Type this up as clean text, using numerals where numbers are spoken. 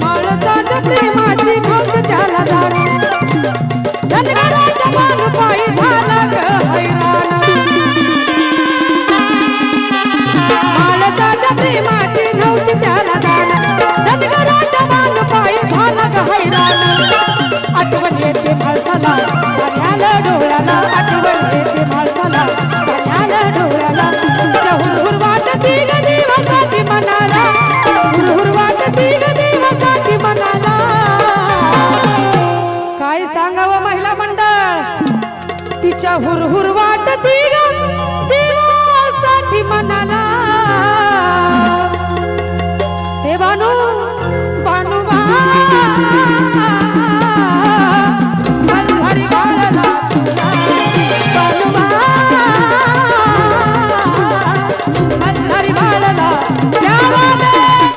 माणसाच्या प्रेमाची नव्हती त्याला जाण धनगराच्या माग पायी झाला ग हैराण माणसाच्या प्रेमाची नव्हती त्याला जाण धनगराच्या माग पायी झाला ग हैराण आठवण येते माणसाला पाण्याला डोळ्याला आठवण येते माणसाला पाण्याला डोळ्याला तुझ्या हुरहुर वाटती ग दिवसाची मनाला हुरहुर वाटती ग दिवसाची मनाला काय सांगावं महिला मंडळ तिच्या हुरहुर वाटती ग दिवसाची मनाला हे बानू